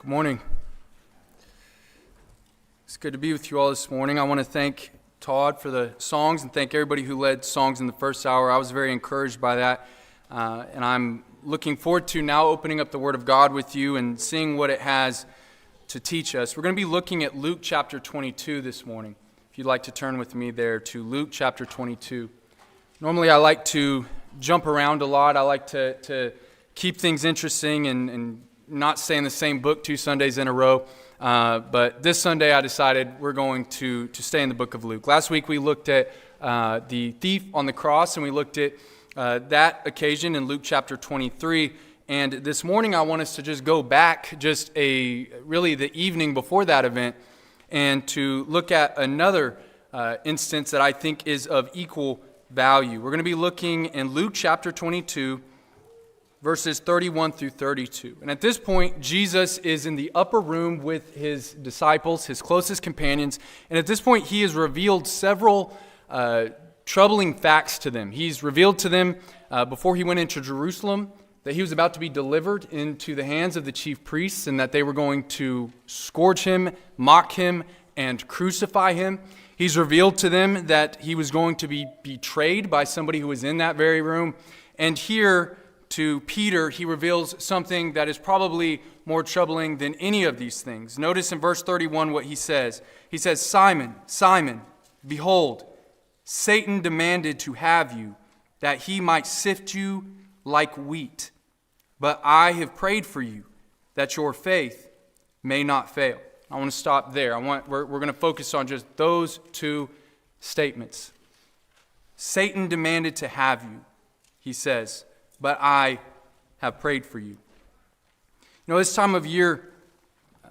Good morning. It's good to be with you all this morning. I want to thank Todd for the songs and thank everybody who led songs in the first hour. I was very encouraged by that, and I'm looking forward to now opening up the Word of God with you and seeing what it has to teach us. We're going to be looking at Luke chapter 22 this morning. If you'd like to turn with me there to Luke chapter 22. Normally I like to jump around a lot. I like to keep things interesting and not stay in the same book 2 Sundays in a row. But this Sunday I decided we're going to stay in the book of Luke. Last week we looked at the thief on the cross, and we looked at that occasion in Luke chapter 23. And this morning I want us to just go back really the evening before that event and to look at another instance that I think is of equal value. We're going to be looking in Luke chapter 22, verses 31 through 32. And at this point, Jesus is in the upper room with his disciples, his closest companions. And at this point, he has revealed several troubling facts to them. He's revealed to them before he went into Jerusalem that he was about to be delivered into the hands of the chief priests and that they were going to scourge him, mock him, and crucify him. He's revealed to them that he was going to be betrayed by somebody who was in that very room. And here, to Peter, he reveals something that is probably more troubling than any of these things. Notice in verse 31 what he says. He says, "Simon, Simon, behold, Satan demanded to have you, that he might sift you like wheat. But I have prayed for you, that your faith may not fail." I want to stop there. We're going to focus on just those two statements. Satan demanded to have you, he says, but I have prayed for you. You know, this time of year,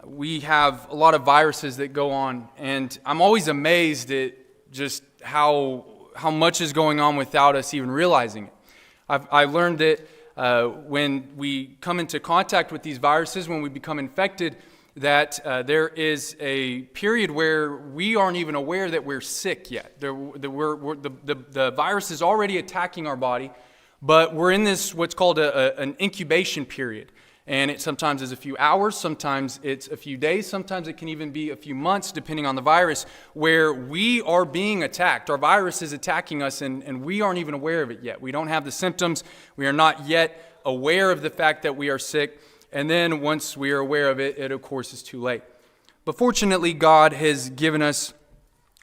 we have a lot of viruses that go on, and I'm always amazed at just how much is going on without us even realizing it. I've learned that when we come into contact with these viruses, when we become infected, that there is a period where we aren't even aware that we're sick yet. The virus is already attacking our body, but we're in this what's called an incubation period. And it sometimes is a few hours, sometimes it's a few days, sometimes it can even be a few months, depending on the virus, where we are being attacked. Our virus is attacking us, and we aren't even aware of it yet. We don't have the symptoms. We are not yet aware of the fact that we are sick. And then once we are aware of it, it of course is too late. But fortunately, God has given us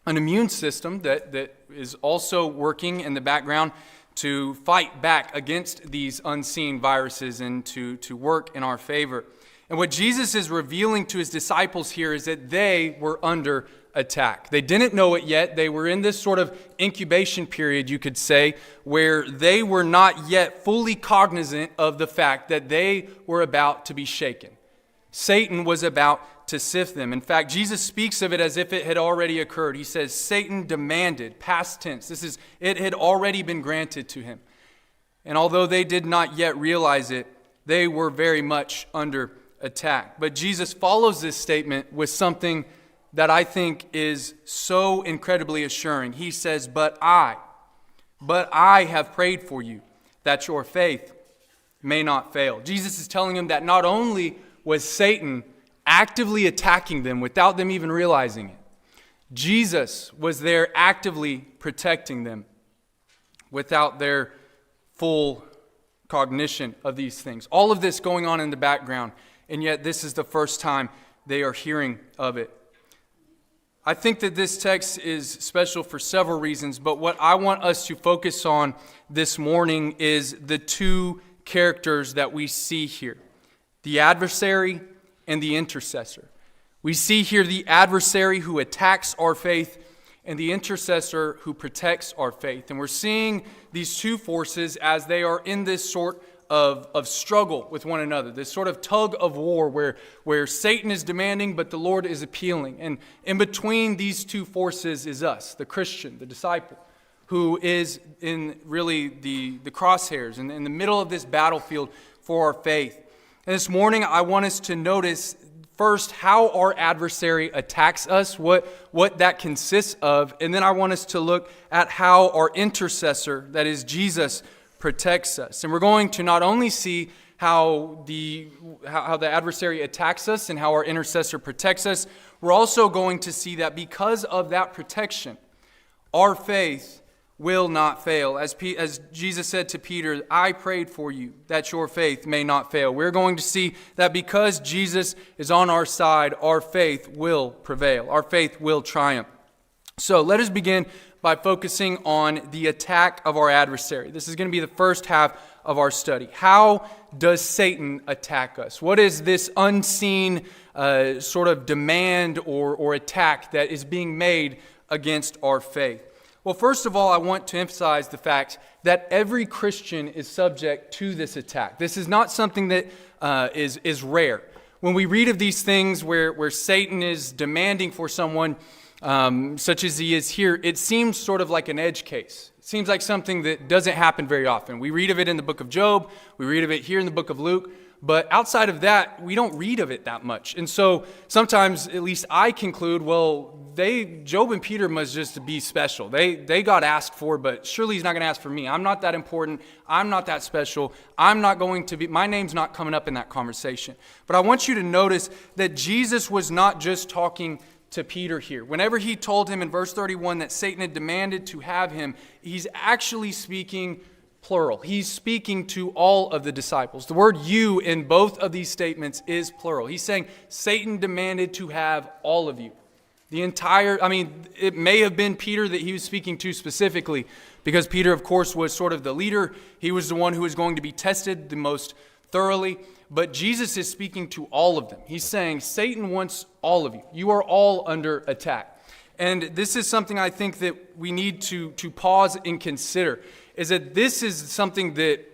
an immune system that is also working in the background to fight back against these unseen viruses and to work in our favor. And what Jesus is revealing to his disciples here is that they were under attack. They didn't know it yet. They were in this sort of incubation period, you could say, where they were not yet fully cognizant of the fact that they were about to be shaken. Satan was about to sift them. In fact, Jesus speaks of it as if it had already occurred. He says, Satan demanded, past tense. It had already been granted to him. And although they did not yet realize it, they were very much under attack. But Jesus follows this statement with something that I think is so incredibly assuring. He says, but I have prayed for you, that your faith may not fail. Jesus is telling them that not only was Satan actively attacking them without them even realizing it, Jesus was there actively protecting them without their full cognition of these things. All of this going on in the background, and yet this is the first time they are hearing of it. I think that this text is special for several reasons, but what I want us to focus on this morning is the two characters that we see here, the adversary and the intercessor. We see here the adversary who attacks our faith and the intercessor who protects our faith. And we're seeing these two forces as they are in this sort of struggle with one another, this sort of tug of war where Satan is demanding but the Lord is appealing. And in between these two forces is us, the Christian, the disciple, who is in really the crosshairs and in the middle of this battlefield for our faith. And this morning I want us to notice first how our adversary attacks us, what that consists of, and then I want us to look at how our intercessor, that is Jesus, protects us. And we're going to not only see how the adversary attacks us and how our intercessor protects us, we're also going to see that because of that protection, our faith will not fail. As Jesus said to Peter, I prayed for you that your faith may not fail. We're going to see that because Jesus is on our side, our faith will prevail. Our faith will triumph. So let us begin by focusing on the attack of our adversary. This is going to be the first half of our study. How does Satan attack us? What is this unseen sort of demand or attack that is being made against our faith? Well, first of all, I want to emphasize the fact that every Christian is subject to this attack. This is not something that is rare. When we read of these things where Satan is demanding for someone, such as he is here, it seems sort of like an edge case. It seems like something that doesn't happen very often. We read of it in the book of Job. We read of it here in the book of Luke. But outside of that, we don't read of it that much. And so sometimes, at least I conclude, well, Job and Peter must just be special. They got asked for, but surely he's not going to ask for me. I'm not that important. I'm not that special. I'm not going to be, my name's not coming up in that conversation. But I want you to notice that Jesus was not just talking to Peter here. Whenever he told him in verse 31 that Satan had demanded to have him, he's actually speaking plural. He's speaking to all of the disciples. The word you in both of these statements is plural. He's saying Satan demanded to have all of you. It may have been Peter that he was speaking to specifically, because Peter, of course, was sort of the leader. He was the one who was going to be tested the most thoroughly. But Jesus is speaking to all of them. He's saying Satan wants all of you. You are all under attack. And this is something I think that we need to pause and consider, is that this is something that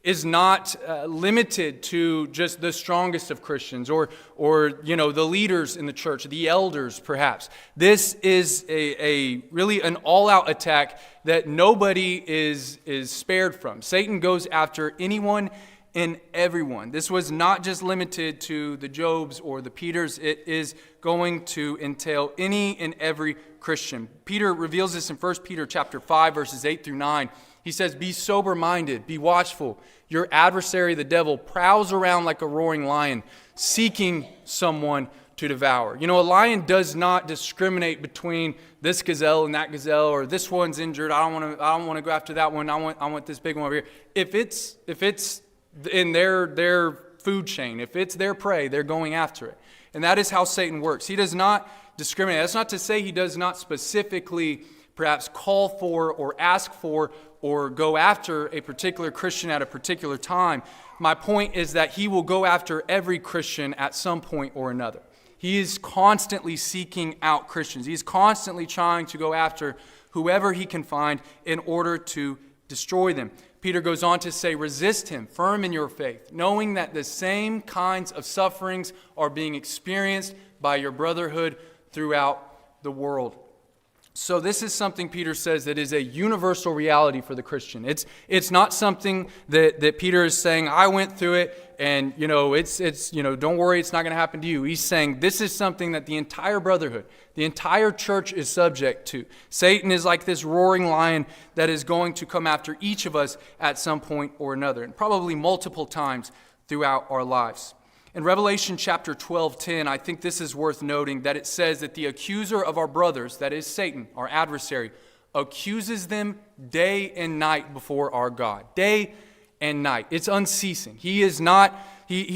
is not limited to just the strongest of Christians or the leaders in the church, the elders perhaps. This is a really an all-out attack that nobody is spared from. Satan goes after anyone and everyone. This was not just limited to the Jobs or the Peters. It is going to entail any and every Christian. Peter reveals this in 1 Peter chapter 5, verses 8 through 9. He says, be sober-minded, be watchful. Your adversary, the devil, prowls around like a roaring lion, seeking someone to devour. A lion does not discriminate between this gazelle and that gazelle, or this one's injured. I don't want to go after that one. I want this big one over here. If it's in their food chain, if it's their prey, they're going after it. And that is how Satan works. He does not discriminate. That's not to say he does not specifically perhaps call for or ask for or go after a particular Christian at a particular time. My point is that he will go after every Christian at some point or another. He is constantly seeking out Christians. He's constantly trying to go after whoever he can find in order to destroy them. Peter goes on to say, resist him, firm in your faith, knowing that the same kinds of sufferings are being experienced by your brotherhood throughout the world. So this is something Peter says that is a universal reality for the Christian. It's not something that Peter is saying, I went through it and don't worry, it's not going to happen to you. He's saying this is something that the entire brotherhood, the entire church is subject to. Satan is like this roaring lion that is going to come after each of us at some point or another, and probably multiple times throughout our lives. In Revelation chapter 12:10, I think this is worth noting, that it says that the accuser of our brothers, that is Satan, our adversary, accuses them day and night before our God. Day and night. It's unceasing. He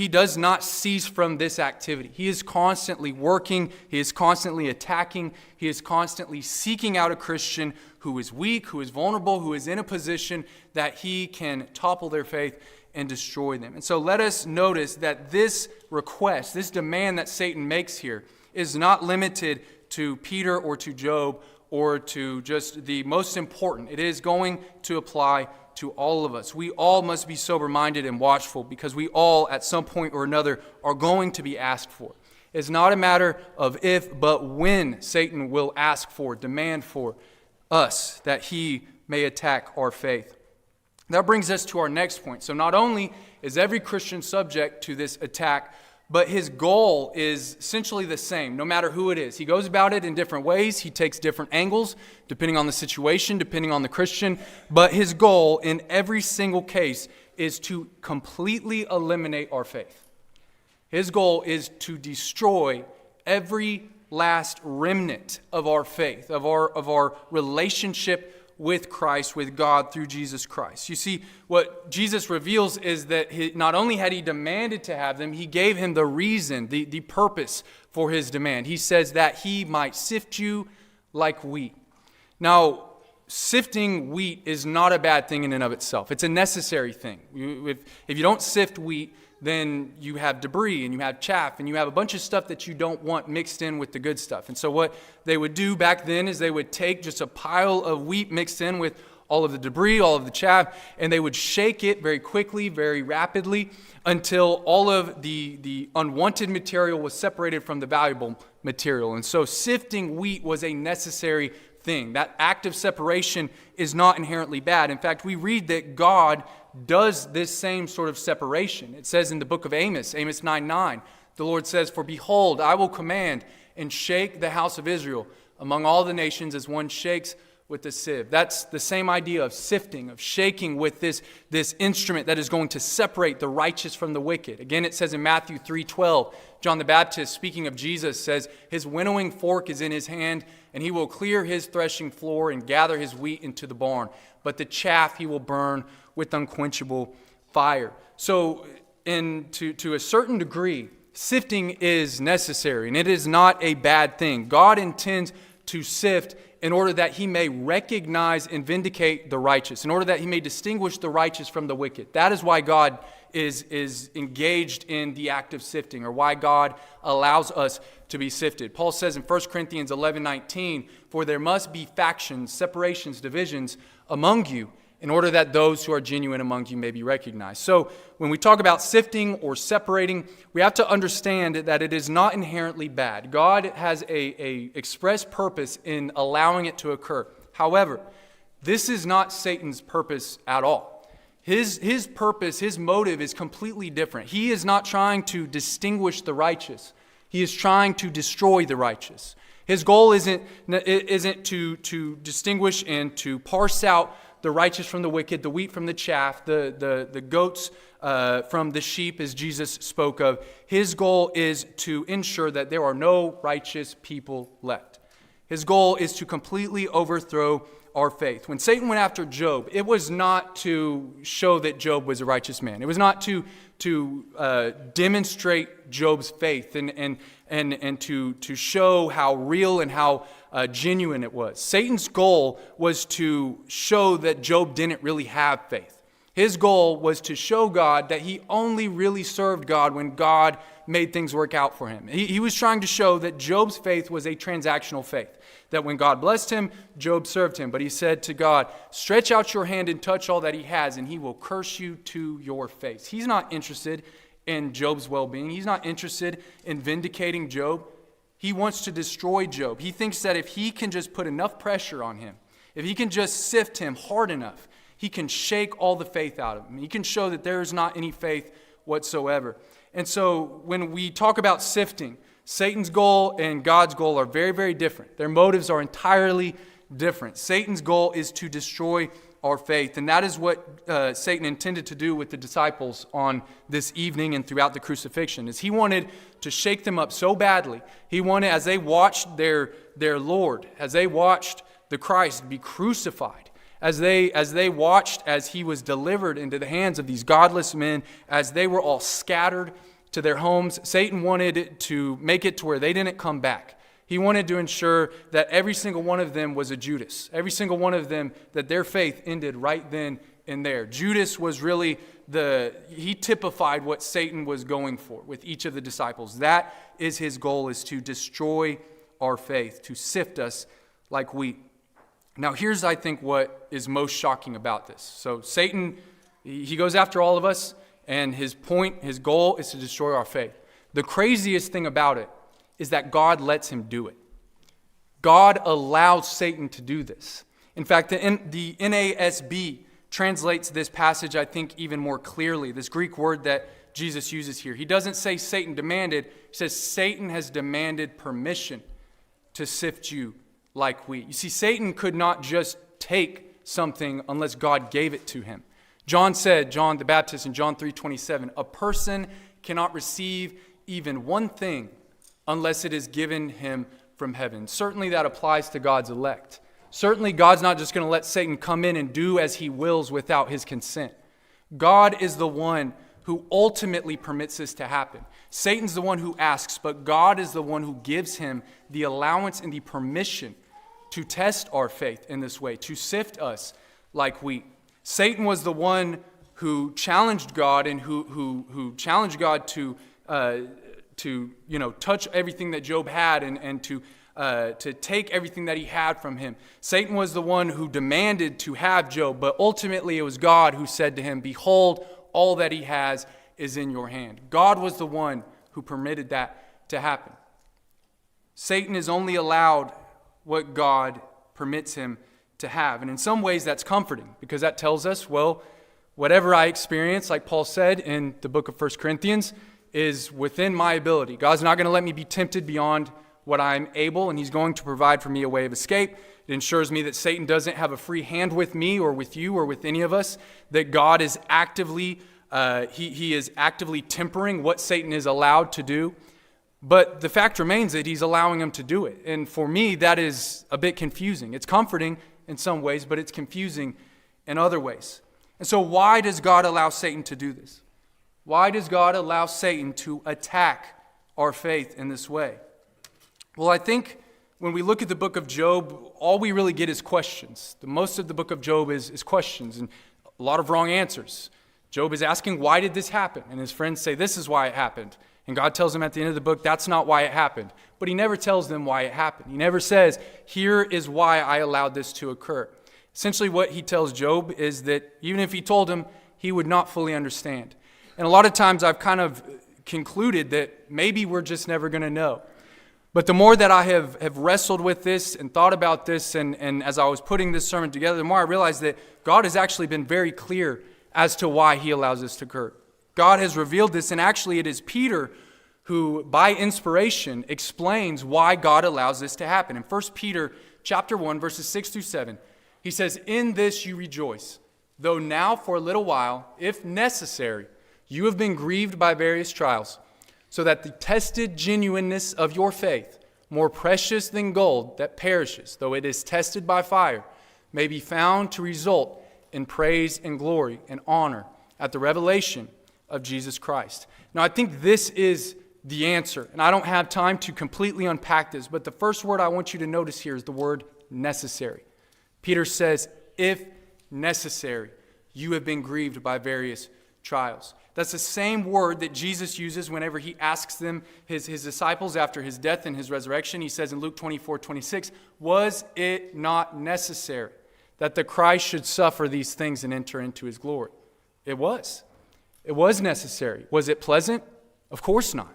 does not cease from this activity. He is constantly working. He is constantly attacking. He is constantly seeking out a Christian who is weak, who is vulnerable, who is in a position that he can topple their faith and destroy them. And so let us notice that this request, this demand that Satan makes here, is not limited to Peter or to Job or to just the most important. It is going to apply to all of us. We all must be sober-minded and watchful, because we all, at some point or another, are going to be asked for. It's not a matter of if, but when Satan will ask for, demand for us, that he may attack our faith. That brings us to our next point. So not only is every Christian subject to this attack, but his goal is essentially the same, no matter who it is. He goes about it in different ways. He takes different angles, depending on the situation, depending on the Christian. But his goal in every single case is to completely eliminate our faith. His goal is to destroy every last remnant of our faith, of our relationship with Christ, with God through Jesus Christ. You see, what Jesus reveals is that not only had he demanded to have them, he gave him the reason, the purpose for his demand. He says that he might sift you like wheat. Now, sifting wheat is not a bad thing in and of itself. It's a necessary thing. If you don't sift wheat, then you have debris and you have chaff and you have a bunch of stuff that you don't want mixed in with the good stuff. And so what they would do back then is they would take just a pile of wheat mixed in with all of the debris, all of the chaff, and they would shake it very quickly, very rapidly, until all of the unwanted material was separated from the valuable material. And so sifting wheat was a necessary thing. That act of separation is not inherently bad. In fact, we read that God does this same sort of separation. It says in the book of Amos 9:9, the Lord says, "For behold, I will command and shake the house of Israel among all the nations as one shakes with a sieve." That's the same idea of sifting, of shaking with this instrument that is going to separate the righteous from the wicked. Again, it says in Matthew 3:12, John the Baptist, speaking of Jesus, says, "His winnowing fork is in his hand, and he will clear his threshing floor and gather his wheat into the barn. But the chaff he will burn with unquenchable fire." So, to a certain degree, sifting is necessary, and it is not a bad thing. God intends to sift in order that he may recognize and vindicate the righteous, in order that he may distinguish the righteous from the wicked. That is why God is engaged in the act of sifting, or why God allows us to be sifted. Paul says in 1 Corinthians 11:19, "For there must be factions, separations, divisions among you, in order that those who are genuine among you may be recognized." So when we talk about sifting or separating, we have to understand that it is not inherently bad. God has a express purpose in allowing it to occur. However, this is not Satan's purpose at all. His purpose, his motive is completely different. He is not trying to distinguish the righteous. He is trying to destroy the righteous. His goal isn't to distinguish and to parse out the righteous from the wicked, the wheat from the chaff, the goats from the sheep, as Jesus spoke of. His goal is to ensure that there are no righteous people left. His goal is to completely overthrow our faith. When Satan went after Job, it was not to show that Job was a righteous man. It was not to demonstrate Job's faith and to show how real and how genuine it was. Satan's goal was to show that Job didn't really have faith. His goal was to show God that he only really served God when God made things work out for him. He was trying to show that Job's faith was a transactional faith, that when God blessed him, Job served him. But he said to God, "Stretch out your hand and touch all that he has, and he will curse you to your face." He's not interested in Job's well-being. He's not interested in vindicating Job. He wants to destroy Job. He thinks that if he can just put enough pressure on him, if he can just sift him hard enough, he can shake all the faith out of him. He can show that there is not any faith whatsoever. And so when we talk about sifting, Satan's goal and God's goal are very, very different. Their motives are entirely different. Satan's goal is to destroy our faith, and that is what Satan intended to do with the disciples on this evening and throughout the crucifixion. Is he wanted to shake them up so badly. He wanted, as they watched their Lord, as they watched the Christ be crucified, as they watched as he was delivered into the hands of these godless men, as they were all scattered to their homes, Satan wanted to make it to where they didn't come back. He wanted to ensure that every single one of them was a Judas. Every single one of them, that their faith ended right then and there. Judas was really he typified what Satan was going for with each of the disciples. That is his goal, is to destroy our faith, to sift us like wheat. Now here's, I think, what is most shocking about this. So Satan, he goes after all of us, and his goal is to destroy our faith. The craziest thing about it is that God lets him do it. God allows Satan to do this. In fact, the NASB translates this passage, I think, even more clearly. This Greek word that Jesus uses here. He doesn't say Satan demanded. He says Satan has demanded permission to sift you like wheat. You see, Satan could not just take something unless God gave it to him. John said, John the Baptist in John 3:27, a person cannot receive even one thing unless it is given him from heaven. Certainly that applies to God's elect. Certainly God's not just going to let Satan come in and do as he wills without his consent. God is the one who ultimately permits this to happen. Satan's the one who asks, but God is the one who gives him the allowance and the permission to test our faith in this way, to sift us like wheat. Satan was the one who challenged God and who challenged God to touch everything that Job had and to take everything that he had from him. Satan was the one who demanded to have Job, but ultimately it was God who said to him, behold, all that he has is in your hand. God was the one who permitted that to happen. Satan is only allowed what God permits him to have. And in some ways that's comforting, because that tells us, well, whatever I experience, like Paul said in the book of 1 Corinthians, is within my ability. God's not going to let me be tempted beyond what I'm able, and he's going to provide for me a way of escape. It ensures me that Satan doesn't have a free hand with me or with you or with any of us, that God is actively, he is actively tempering what Satan is allowed to do. But the fact remains that he's allowing him to do it. And for me, that is a bit confusing. It's comforting in some ways, but it's confusing in other ways. And so why does God allow Satan to do this? Why does God allow Satan to attack our faith in this way? Well, I think when we look at the book of Job, all we really get is questions. Most of the book of Job is questions and a lot of wrong answers. Job is asking, why did this happen? And his friends say, this is why it happened. And God tells him at the end of the book, that's not why it happened. But he never tells them why it happened. He never says, here is why I allowed this to occur. Essentially what he tells Job is that even if he told him, he would not fully understand. And a lot of times I've kind of concluded that maybe we're just never going to know. But the more that I have wrestled with this and thought about this, and as I was putting this sermon together, the more I realized that God has actually been very clear as to why he allows this to occur. God has revealed this, and actually it is Peter who, by inspiration, explains why God allows this to happen. In 1 Peter chapter 1, verses 6 through 7, he says, in this you rejoice, though now for a little while, if necessary, you have been grieved by various trials, so that the tested genuineness of your faith, more precious than gold that perishes, though it is tested by fire, may be found to result in praise and glory and honor at the revelation of Jesus Christ. Now, I think this is the answer, and I don't have time to completely unpack this, but the first word I want you to notice here is the word necessary. Peter says, if necessary, you have been grieved by various trials. That's the same word that Jesus uses whenever he asks them, his disciples, after his death and his resurrection. He says in Luke 24:26, was it not necessary that the Christ should suffer these things and enter into his glory? It was. It was necessary. Was it pleasant? Of course not.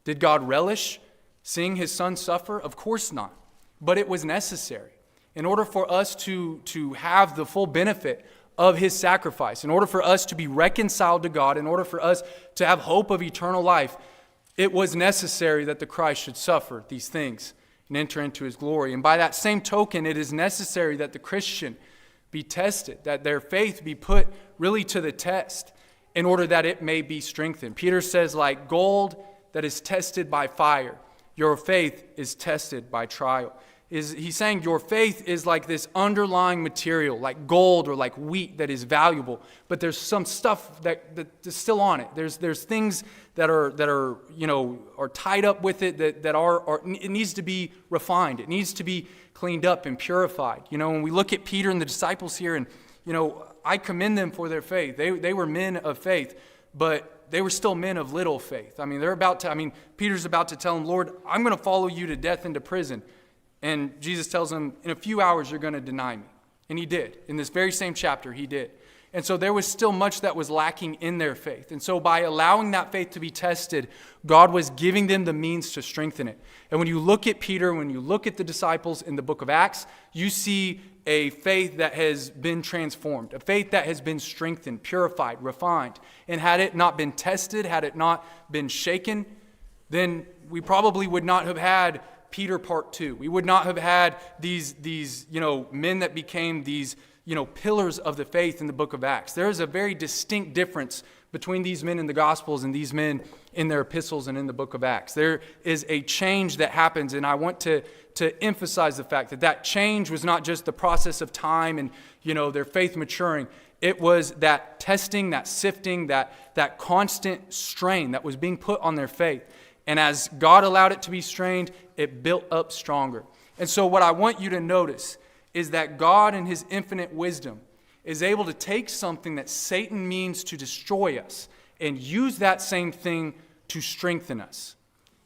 Did God relish seeing his son suffer? Of course not. But it was necessary. In order for us to have the full benefit of his sacrifice, in order for us to be reconciled to God, in order for us to have hope of eternal life, it was necessary that the Christ should suffer these things and enter into his glory. And by that same token, it is necessary that the Christian be tested, that their faith be put really to the test in order that it may be strengthened. Peter says, like gold that is tested by fire, your faith is tested by trial. He's saying your faith is like this underlying material, like gold or like wheat that is valuable, but there's some stuff that's still on it. There's things that are tied up with it that are it needs to be refined. It needs to be cleaned up and purified. When we look at Peter and the disciples here, and I commend them for their faith. They were men of faith, but they were still men of little faith. Peter's about to tell them, Lord, I'm going to follow you to death and to prison. And Jesus tells him, in a few hours, you're going to deny me. And he did. In this very same chapter, he did. And so there was still much that was lacking in their faith. And so by allowing that faith to be tested, God was giving them the means to strengthen it. And when you look at Peter, when you look at the disciples in the book of Acts, you see a faith that has been transformed, a faith that has been strengthened, purified, refined. And had it not been tested, had it not been shaken, then we probably would not have had Peter part 2. We would not have had these men that became these pillars of the faith in the book of Acts. There is a very distinct difference between these men in the Gospels and these men in their epistles and in the book of Acts. There is a change that happens, and I want to emphasize the fact that change was not just the process of time and, their faith maturing. It was that testing, that sifting, that constant strain that was being put on their faith. And as God allowed it to be strained, it built up stronger. And so what I want you to notice is that God in his infinite wisdom is able to take something that Satan means to destroy us and use that same thing to strengthen us.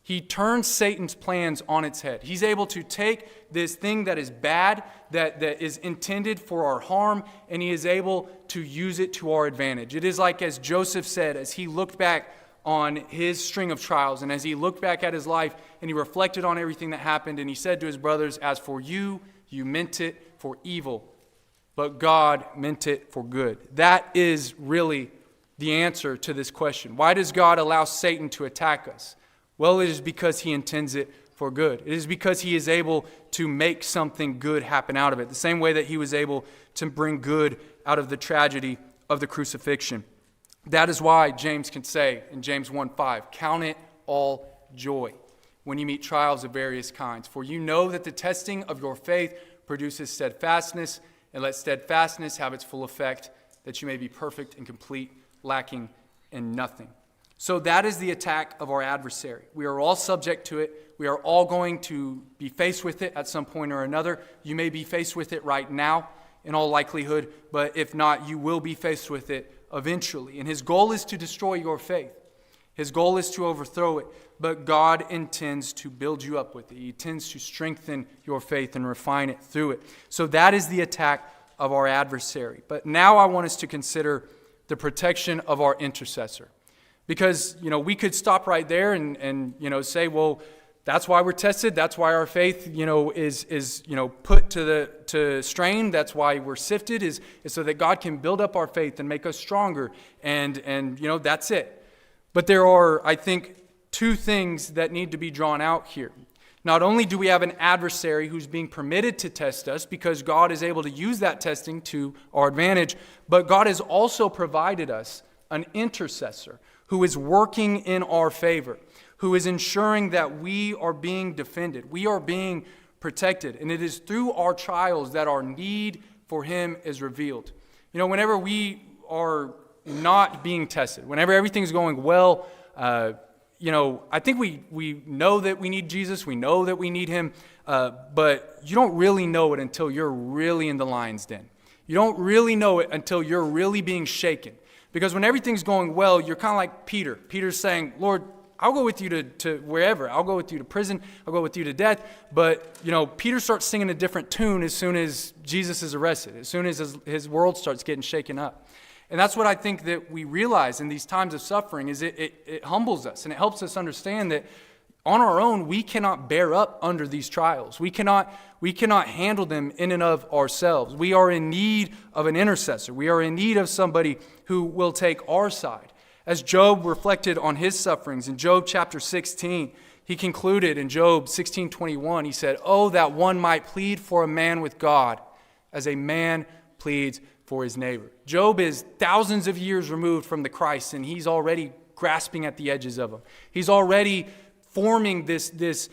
He turns Satan's plans on its head. He's able to take this thing that is bad, that is intended for our harm, and he is able to use it to our advantage. It is like as Joseph said, as he looked back on his string of trials, and as he looked back at his life, and he reflected on everything that happened, and he said to his brothers, "As for you, you meant it for evil, but God meant it for good." That is really the answer to this question. Why does God allow Satan to attack us? Well, it is because he intends it for good. It is because he is able to make something good happen out of it, the same way that he was able to bring good out of the tragedy of the crucifixion. That is why James can say in James 1:5, "Count it all joy when you meet trials of various kinds. For you know that the testing of your faith produces steadfastness, and let steadfastness have its full effect, that you may be perfect and complete, lacking in nothing." So that is the attack of our adversary. We are all subject to it. We are all going to be faced with it at some point or another. You may be faced with it right now, in all likelihood, but if not, you will be faced with it eventually. And his goal is to destroy your faith. His goal is to overthrow it, but God intends to build you up with it. He intends to strengthen your faith and refine it through it. So that is the attack of our adversary. But now I want us to consider the protection of our intercessor. Because, we could stop right there and say, well, that's why we're tested. That's why our faith, is put to strain. That's why we're sifted, is so that God can build up our faith and make us stronger. And that's it. But there are, I think, two things that need to be drawn out here. Not only do we have an adversary who's being permitted to test us because God is able to use that testing to our advantage, but God has also provided us an intercessor who is working in our favor, who is ensuring that we are being defended, we are being protected. And it is through our trials that our need for him is revealed. Whenever we are not being tested, whenever everything's going well, I think we know that we need Jesus, we know that we need him, but you don't really know it until you're really in the lion's den. You don't really know it until you're really being shaken. Because when everything's going well, you're kind of like Peter. Peter's saying, "Lord, I'll go with you to wherever. I'll go with you to prison. I'll go with you to death." But, Peter starts singing a different tune as soon as Jesus is arrested, as soon as his world starts getting shaken up. And that's what I think that we realize in these times of suffering is it humbles us and it helps us understand that on our own, we cannot bear up under these trials. We cannot handle them in and of ourselves. We are in need of an intercessor. We are in need of somebody who will take our side. As Job reflected on his sufferings in Job chapter 16, he concluded in Job 16:21, he said, "Oh, that one might plead for a man with God as a man pleads for his neighbor." Job is thousands of years removed from the Christ, and he's already grasping at the edges of him. He's already forming this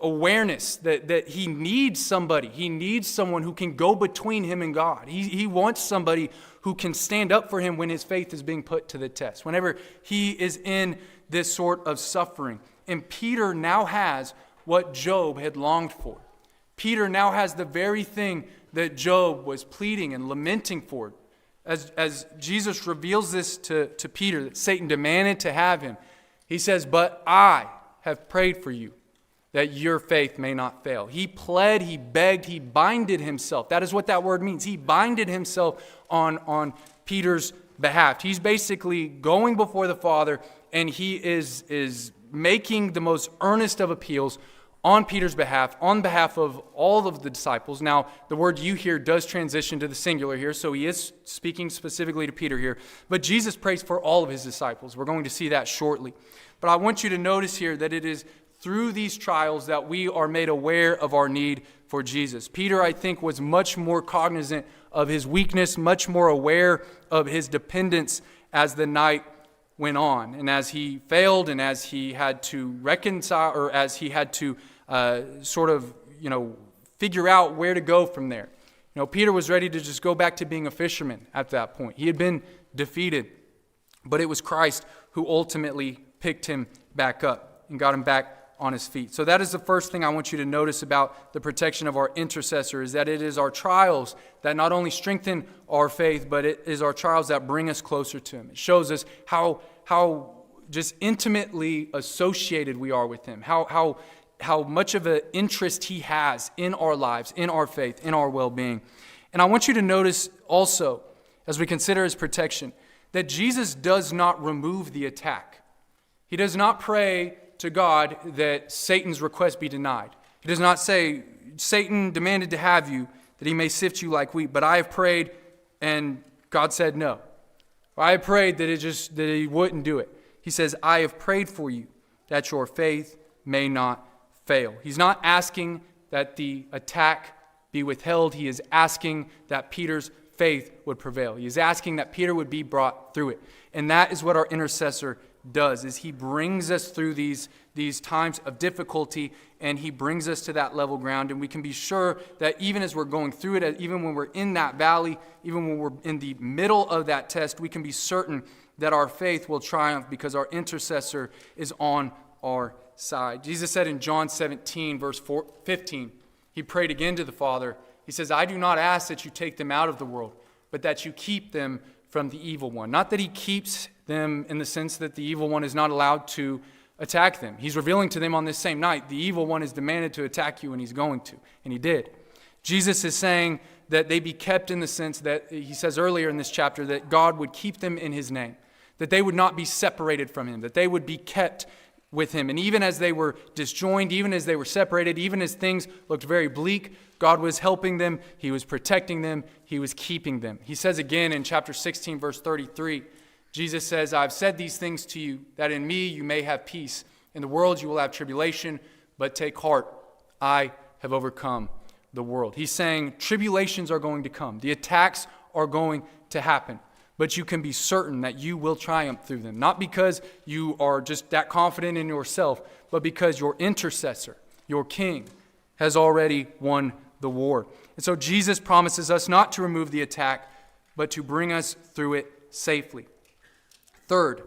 awareness that he needs somebody. He needs someone who can go between him and God. He wants somebody who can stand up for him when his faith is being put to the test, whenever he is in this sort of suffering. And Peter now has what Job had longed for. Peter now has the very thing that Job was pleading and lamenting for. As Jesus reveals this to Peter, that Satan demanded to have him, he says, "But I have prayed for you, that your faith may not fail." He pled, he begged, he binded himself. That is what that word means. He binded himself on Peter's behalf. He's basically going before the Father, and he is making the most earnest of appeals on Peter's behalf, on behalf of all of the disciples. Now, the word "you" here does transition to the singular here, so he is speaking specifically to Peter here. But Jesus prays for all of his disciples. We're going to see that shortly. But I want you to notice here that it is through these trials that we are made aware of our need for Jesus. Peter, I think, was much more cognizant of his weakness, much more aware of his dependence as the night went on. And as he failed and as he had to reconcile, or as he had to figure out where to go from there. Peter was ready to just go back to being a fisherman at that point. He had been defeated, but it was Christ who ultimately picked him back up and got him back on his feet. So that is the first thing I want you to notice about the protection of our intercessor, is that it is our trials that not only strengthen our faith, but it is our trials that bring us closer to him. It shows us how just intimately associated we are with him, how much of an interest he has in our lives, in our faith, in our well-being. And I want you to notice also, as we consider his protection, that Jesus does not remove the attack. He does not pray to God that Satan's request be denied. He does not say, Satan demanded to have you, that he may sift you like wheat, but I have prayed and God said no. Or I have prayed that he wouldn't do it. He says, I have prayed for you that your faith may not fail. He's not asking that the attack be withheld. He is asking that Peter's faith would prevail. He is asking that Peter would be brought through it. And that is what our intercessor does, is he brings us through these times of difficulty, and he brings us to that level ground. And we can be sure that even as we're going through it, even when we're in that valley, even when we're in the middle of that test, we can be certain that our faith will triumph because our intercessor is on our side. Jesus said in John 17, verse 15, he prayed again to the Father. He says, I do not ask that you take them out of the world, but that you keep them from the evil one. Not that he keeps them in the sense that the evil one is not allowed to attack them. He's revealing to them on this same night, the evil one is demanded to attack you, and he's going to, and he did. Jesus is saying that they be kept in the sense that he says earlier in this chapter that God would keep them in his name, that they would not be separated from him, that they would be kept with him. And even as they were disjoined, even as they were separated, even as things looked very bleak, God was helping them, he was protecting them, he was keeping them. He says again in chapter 16, verse 33, Jesus says, I've said these things to you, that in me you may have peace. In the world you will have tribulation, but take heart, I have overcome the world. He's saying tribulations are going to come. The attacks are going to happen. But you can be certain that you will triumph through them. Not because you are just that confident in yourself, but because your intercessor, your king, has already won the war. And so Jesus promises us not to remove the attack, but to bring us through it safely. Third,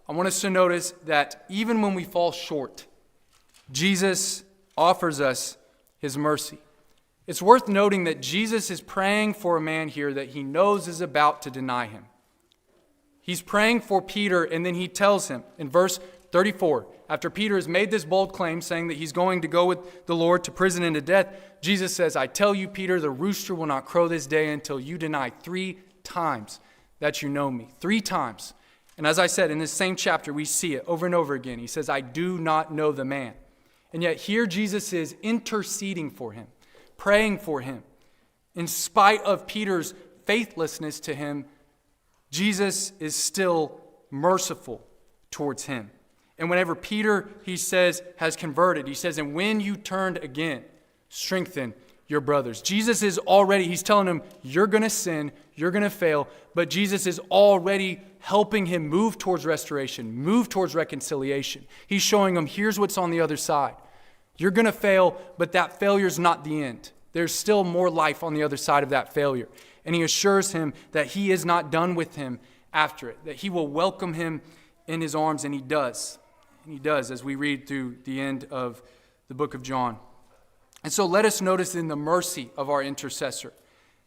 I want us to notice that even when we fall short, Jesus offers us his mercy. It's worth noting that Jesus is praying for a man here that he knows is about to deny him. He's praying for Peter, and then he tells him in verse 34, after Peter has made this bold claim saying that he's going to go with the Lord to prison and to death, Jesus says, I tell you, Peter, the rooster will not crow this day until you deny 3 times that you know me. 3 times. And as I said, in this same chapter, we see it over and over again. He says, I do not know the man. And yet here Jesus is interceding for him, praying for him. In spite of Peter's faithlessness to him, Jesus is still merciful towards him. And whenever Peter, he says, has converted, he says, and when you turned again, strengthen your brothers. Jesus is already, he's telling him, you're going to sin, you're going to fail, but Jesus is already helping him move towards restoration, move towards reconciliation. He's showing him, here's what's on the other side. You're going to fail, but that failure's not the end. There's still more life on the other side of that failure. And he assures him that he is not done with him after it, that he will welcome him in his arms, and he does. And he does as we read through the end of the book of John. And so let us notice in the mercy of our intercessor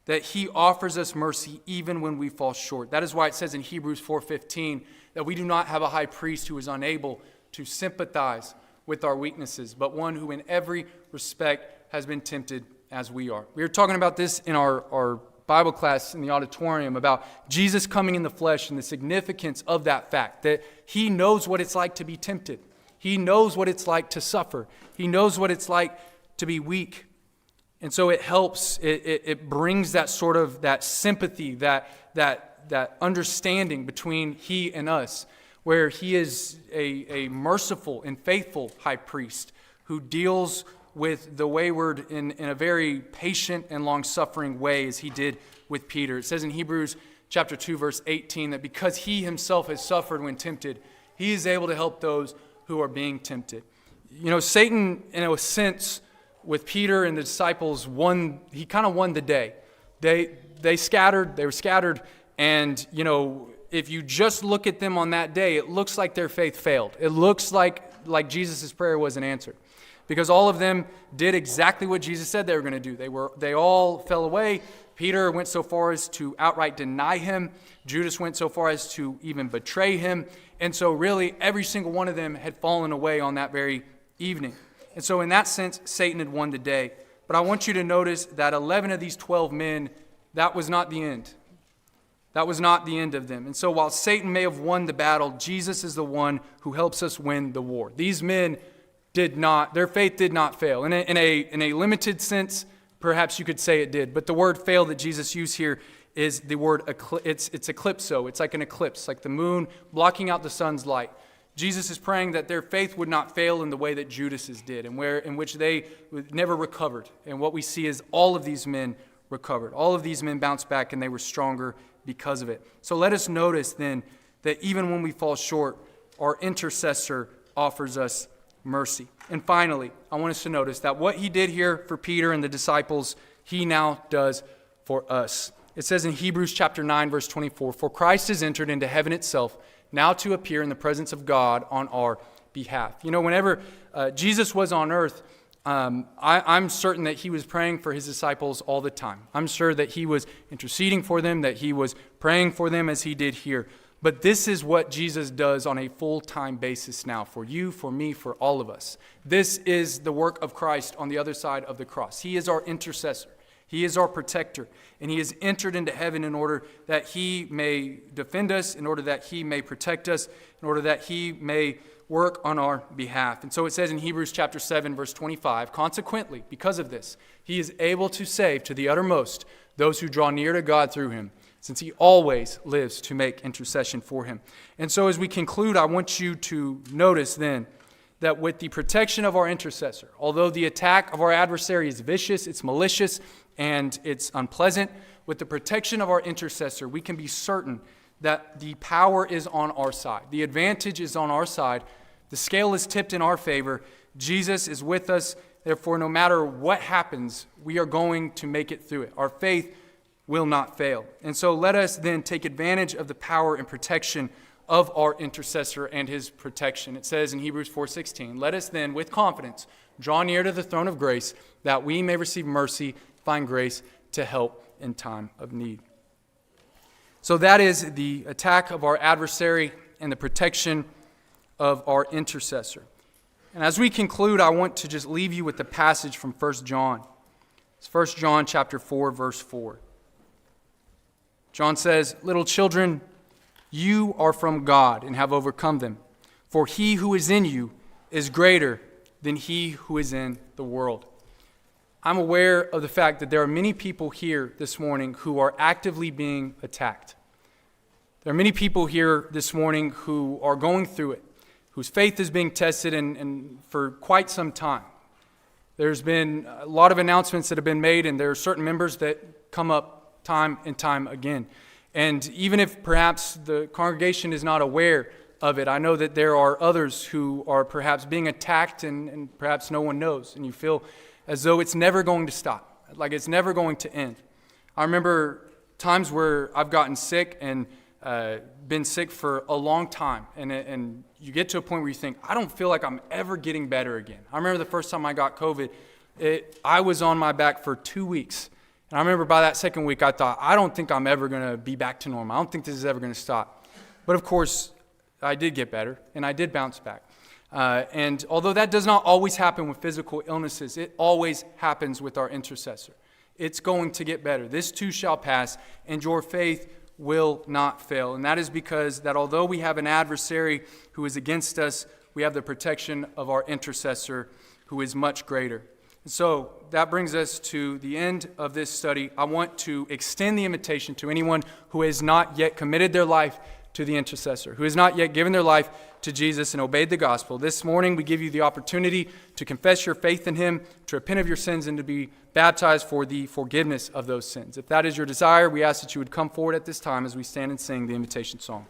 that he offers us mercy even when we fall short. That is why it says in Hebrews 4:15 that we do not have a high priest who is unable to sympathize with our weaknesses, but one who in every respect has been tempted as we are. We were talking about this in our Bible class in the auditorium about Jesus coming in the flesh and the significance of that fact, that he knows what it's like to be tempted. He knows what it's like to suffer. He knows what it's like to be weak. And so it helps, it brings that sort of, that sympathy, that understanding between he and us, where he is a merciful and faithful high priest who deals with the wayward in a very patient and long-suffering way as he did with Peter. It says in Hebrews chapter 2, verse 18, that because he himself has suffered when tempted, he is able to help those who are being tempted. You know, Satan, in a sense, with Peter and the disciples, he kind of won the day. They were scattered, and, you know, if you just look at them on that day, it looks like their faith failed. It looks like Jesus' prayer wasn't answered. Because all of them did exactly what Jesus said they were going to do. They all fell away. Peter went so far as to outright deny him. Judas went so far as to even betray him. And so really every single one of them had fallen away on that very evening. And so in that sense, Satan had won the day. But I want you to notice that 11 of these 12 men, that was not the end. That was not the end of them. And so while Satan may have won the battle, Jesus is the one who helps us win the war. These men their faith did not fail. In a limited sense, perhaps you could say it did. But the word fail that Jesus used here is the word, it's eclipso. It's like an eclipse, like the moon blocking out the sun's light. Jesus is praying that their faith would not fail in the way that Judas's did, and in which they never recovered. And what we see is all of these men recovered. All of these men bounced back, and they were stronger because of it. So let us notice then that even when we fall short, our intercessor offers us mercy. And finally, I want us to notice that what he did here for Peter and the disciples, he now does for us. It says in Hebrews chapter 9, verse 24, "For Christ has entered into heaven itself, now to appear in the presence of God on our behalf." You know, whenever Jesus was on earth, I'm certain that he was praying for his disciples all the time. I'm sure that he was interceding for them, that he was praying for them as he did here. But this is what Jesus does on a full-time basis now for you, for me, for all of us. This is the work of Christ on the other side of the cross. He is our intercessor. He is our protector. And he has entered into heaven in order that he may defend us, in order that he may protect us, in order that he may work on our behalf. And so it says in Hebrews chapter 7, verse 25, "Consequently, because of this, he is able to save to the uttermost those who draw near to God through him, since he always lives to make intercession for him." And so as we conclude, I want you to notice then that with the protection of our intercessor, although the attack of our adversary is vicious, it's malicious, and it's unpleasant, with the protection of our intercessor, we can be certain that the power is on our side. The advantage is on our side. The scale is tipped in our favor. Jesus is with us. Therefore, no matter what happens, we are going to make it through it. Our faith will not fail. And so let us then take advantage of the power and protection of our intercessor and his protection. It says in Hebrews 4:16, "Let us then with confidence draw near to the throne of grace, that we may receive mercy, find grace to help in time of need." So that is the attack of our adversary and the protection of our intercessor. And as we conclude, I want to just leave you with the passage from 1 John. It's 1 John chapter 4, verse 4. John says, "Little children, you are from God and have overcome them. For he who is in you is greater than he who is in the world." I'm aware of the fact that there are many people here this morning who are actively being attacked. There are many people here this morning who are going through it, whose faith is being tested and for quite some time. There's been a lot of announcements that have been made, and there are certain members that come up time and time again. And even if perhaps the congregation is not aware of it, I know that there are others who are perhaps being attacked and perhaps no one knows, and you feel as though it's never going to stop, like it's never going to end. I remember times where I've gotten sick and been sick for a long time, and you get to a point where you think, I don't feel like I'm ever getting better again. I remember the first time I got COVID, I was on my back for 2 weeks. And I remember by that second week, I thought, I don't think I'm ever going to be back to normal. I don't think this is ever going to stop. But of course, I did get better, and I did bounce back. And although that does not always happen with physical illnesses, it always happens with our intercessor. It's going to get better. This too shall pass, and your faith will not fail. And that is because that although we have an adversary who is against us, we have the protection of our intercessor who is much greater. And so that brings us to the end of this study. I want to extend the invitation to anyone who has not yet committed their life to the intercessor, who has not yet given their life to Jesus and obeyed the gospel, this morning we give you the opportunity to confess your faith in him, to repent of your sins, and to be baptized for the forgiveness of those sins. If that is your desire, we ask that you would come forward at this time as we stand and sing the invitation song.